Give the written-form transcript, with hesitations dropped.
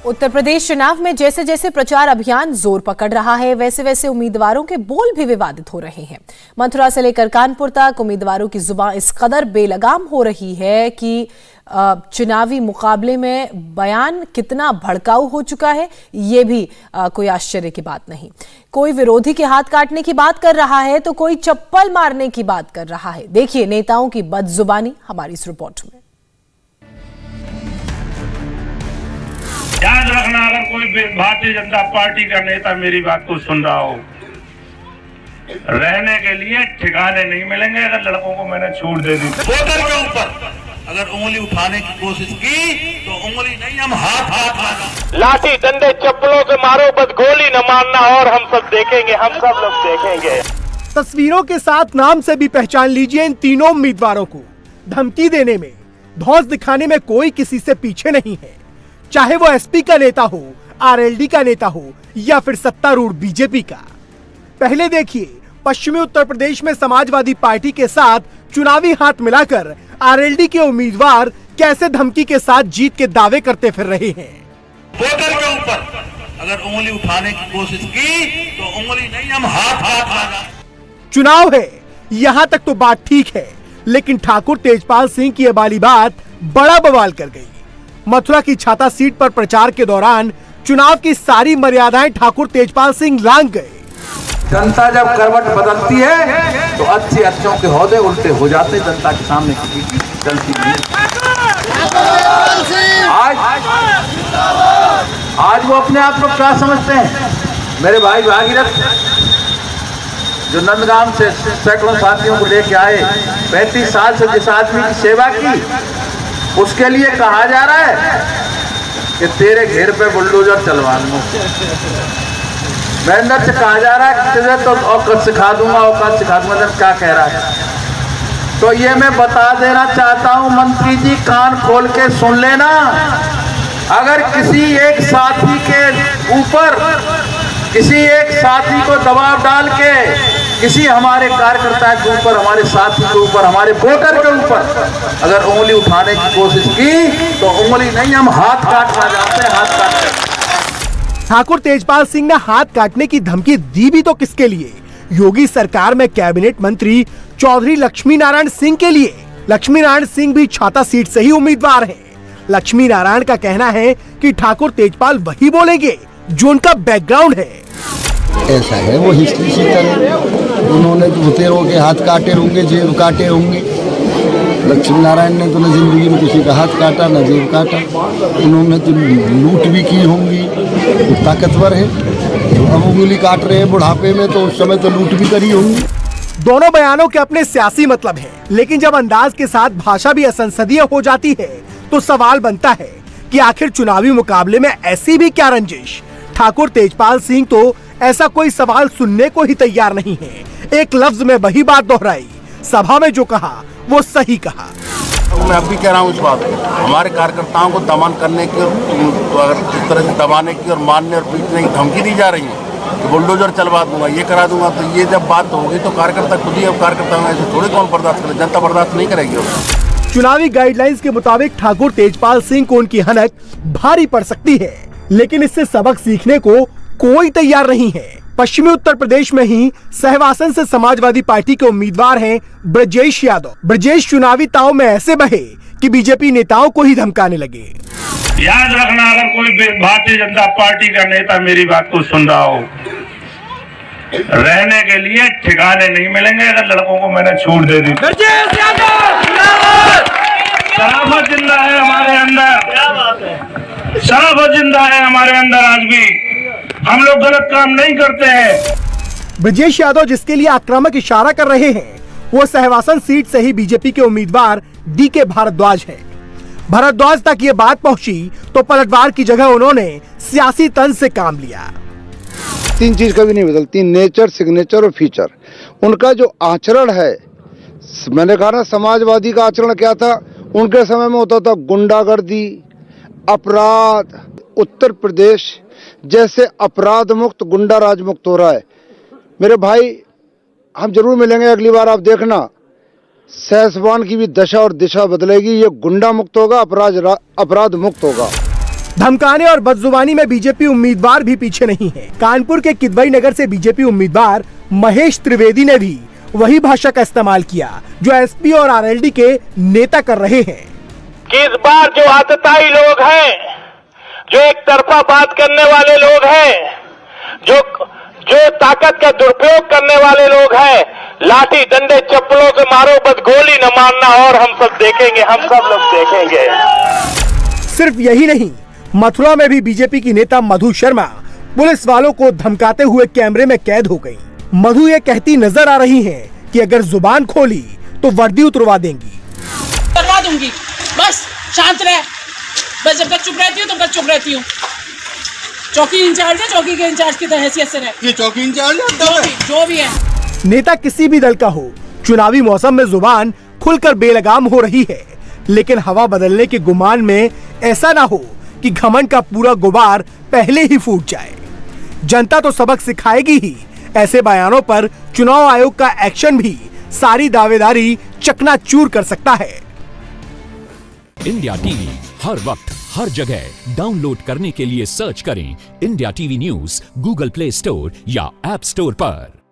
उत्तर प्रदेश चुनाव में जैसे जैसे प्रचार अभियान जोर पकड़ रहा है, वैसे वैसे उम्मीदवारों के बोल भी विवादित हो रहे हैं। मथुरा से लेकर कानपुर तक उम्मीदवारों की जुबान इस कदर बेलगाम हो रही है कि चुनावी मुकाबले में बयान कितना भड़काऊ हो चुका है, ये भी कोई आश्चर्य की बात नहीं। कोई विरोधी के हाथ काटने की बात कर रहा है तो कोई चप्पल मारने की बात कर रहा है। देखिए नेताओं की बदजुबानी हमारी इस रिपोर्ट में। याद रखना, अगर कोई भारतीय जनता पार्टी का नेता मेरी बात को सुन रहा हो, रहने के लिए ठिकाने नहीं मिलेंगे अगर लड़कों को मैंने छूट दे दी। वोटर के ऊपर अगर उंगली उठाने की कोशिश की तो उंगली नहीं, हम हाथ मारना। लाठी डंडे चप्पलों से मारो, बस गोली न मारना, और हम सब देखेंगे, हम सब लोग देखेंगे। तस्वीरों के साथ नाम से भी पहचान लीजिए इन तीनों उम्मीदवारों को। धमकी देने में, धौंस दिखाने में कोई किसी से पीछे नहीं है, चाहे वो एसपी का नेता हो, आरएलडी का नेता हो या फिर सत्तारूढ़ बीजेपी का। पहले देखिए पश्चिमी उत्तर प्रदेश में समाजवादी पार्टी के साथ चुनावी हाथ मिलाकर आरएलडी के उम्मीदवार कैसे धमकी के साथ जीत के दावे करते फिर रहे हैं। वोटर के ऊपर अगर उंगली उठाने की कोशिश की तो उंगली नहीं, हम हाथ मारना। चुनाव है, यहाँ तक तो बात ठीक है, लेकिन ठाकुर तेजपाल सिंह की ये वाली बात बड़ा बवाल कर गई। मथुरा की छाता सीट पर प्रचार के दौरान चुनाव की सारी मर्यादाएं ठाकुर तेजपाल सिंह लांघ गए। जनता जब करवट बदलती है तो अच्छे अच्छों के ओहदे उल्टे हो जाते, जनता के सामने किसी की चलती नहीं। आज वो अपने आप को क्या समझते हैं? मेरे भाई भागीरथ जो नंदगांव से सैकड़ों साथियों को लेके आए, 35 साल से जिस आदमी की सेवा की, उसके लिए कहा जा रहा है कि तेरे घेर पे बुलडोजर चलवा लूं। मैंने से कहा जा रहा है कि तुझे तो औकात सिखा दूंगा, औकात सिखा दूंगा। जब क्या कह रहा है तो ये मैं बता देना चाहता हूं, मंत्री जी कान खोल के सुन लेना। अगर किसी एक साथी के ऊपर, किसी एक साथी को दबाव डाल के किसी हमारे कार्यकर्ता के ऊपर, हमारे साथी के ऊपर, हमारे वोटर के ऊपर अगर उंगली उठाने की कोशिश की तो उंगली नहीं, हम हाथ काटना चाहते हैं, हाथ काटते। ठाकुर तेजपाल सिंह ने हाथ काटने की धमकी दी भी तो किसके लिए? योगी सरकार में कैबिनेट मंत्री चौधरी लक्ष्मी नारायण सिंह के लिए। लक्ष्मी नारायण सिंह भी छाता सीट से ही उम्मीदवार हैं। लक्ष्मी नारायण का कहना है कि ठाकुर तेजपाल वही बोलेंगे जो उनका बैकग्राउंड है। ऐसा है, वो हिस्ट्री शीटर है, उन्होंने तो भुतेरों के हाथ काटे होंगे, जेब काटे होंगे। लक्ष्मी नारायण ने तो न जिंदगी में किसी का हाथ काटा न जेब काटा, उन्होंने तो लूट भी की होंगी। वो ताकतवर है, अब उंगली काट रहे हैं बुढ़ापे में, तो उस समय तो लूट भी करी होंगी। दोनों बयानों के अपने सियासी मतलब है, लेकिन जब अंदाज के साथ भाषा भी असंसदीय हो जाती है तो सवाल बनता है कि आखिर चुनावी मुकाबले में ऐसी भी क्या रंजिश? ठाकुर तेजपाल सिंह तो ऐसा कोई सवाल सुनने को ही तैयार नहीं है। एक लफ्ज में वही बात दोहराई, सभा में जो कहा वो सही कहा। मैं अब भी कह रहा हूँ इस बात को, हमारे कार्यकर्ताओं को दमन करने की, तो अगर इस तरह से दबाने की और मारने और पीटने की धमकी दी जा रही है कि बुलडोजर चलवा दूंगा, ये करा दूंगा, तो ये जब बात होगी तो कार्यकर्ता खुद ही, अब कार्यकर्ता ऐसे थोड़ी कौन बर्दाश्त करे, जनता बर्दाश्त नहीं करेगी। चुनावी गाइडलाइंस के मुताबिक ठाकुर तेजपाल सिंह को उनकी हनक भारी पड़ सकती है, लेकिन इससे सबक सीखने को कोई तैयार नहीं है। पश्चिमी उत्तर प्रदेश में ही सहवासन से समाजवादी पार्टी के उम्मीदवार हैं ब्रजेश यादव। ब्रजेश चुनावी ताव में ऐसे बहे कि बीजेपी नेताओं को ही धमकाने लगे। याद रखना, अगर कोई भारतीय जनता पार्टी का नेता मेरी बात को सुन रहा हो, रहने के लिए ठिकाने नहीं मिलेंगे अगर लड़कों को मैंने छूट दे दी। शराफत जिंदा है हमारे अंदर, शराफत जिंदा है हमारे अंदर। आज भी हम लोग गलत काम नहीं करते हैं। ब्रजेश यादव जिसके लिए आक्रामक इशारा कर रहे हैं, वो सहवासन सीट से ही बीजेपी के उम्मीदवार डीके भारद्वाज हैं। भारद्वाज तक ये बात पहुंची तो पलटवार की जगह उन्होंने सियासी तंज से काम लिया। तीन चीज कभी नहीं बदलती, नेचर, सिग्नेचर और फीचर। उनका जो आचरण है, मैंने कहा ना, समाजवादी का आचरण क्या था उनके समय में? होता था गुंडागर्दी, अपराध। उत्तर प्रदेश जैसे अपराध मुक्त, गुंडा राज मुक्त हो रहा है। मेरे भाई, हम जरूर मिलेंगे अगली बार, आप देखना, सहसवान की भी दशा और दिशा बदलेगी। ये गुंडा मुक्त होगा, अपराध मुक्त होगा। धमकाने और बदजुबानी में बीजेपी उम्मीदवार भी पीछे नहीं है। कानपुर के किदवई नगर से बीजेपी उम्मीदवार महेश त्रिवेदी ने भी वही भाषा का इस्तेमाल किया जो एसपी और आरएलडी के नेता कर रहे हैं कि इस बार जो आतताई लोग हैं, जो एक तरफा बात करने वाले लोग हैं, जो ताकत का दुरुपयोग करने वाले लोग हैं, लाठी डंडे चप्पलों से मारो बस गोली न मारना और हम सब देखेंगे, हम सब लोग देखेंगे। सिर्फ यही नहीं, मथुरा में भी बीजेपी की नेता मधु शर्मा पुलिस वालों को धमकाते हुए कैमरे में कैद हो गई। मधु ये कहती नजर आ रही हैं कि अगर जुबान खोली तो वर्दी उतरवा देंगी। करवा दूंगी, बस शांत रह, बस जब तक चुप रहती हूँ तब तक चुप रहती हूँ। चौकी इंचार्ज है, चौकी के इंचार्ज की हैसियत से रहे। ये चौकी इंचार्ज जो भी है। नेता किसी भी दल का हो, चुनावी मौसम में जुबान खुलकर बेलगाम हो रही है, लेकिन हवा बदलने के गुमान में ऐसा ना हो कि घमंड का पूरा गुबार पहले ही फूट जाए। जनता तो सबक सिखाएगी ही, ऐसे बयानों पर चुनाव आयोग का एक्शन भी सारी दावेदारी चकनाचूर कर सकता है। इंडिया टीवी हर वक्त हर जगह डाउनलोड करने के लिए सर्च करें India TV news Google play store या ऐप स्टोर पर।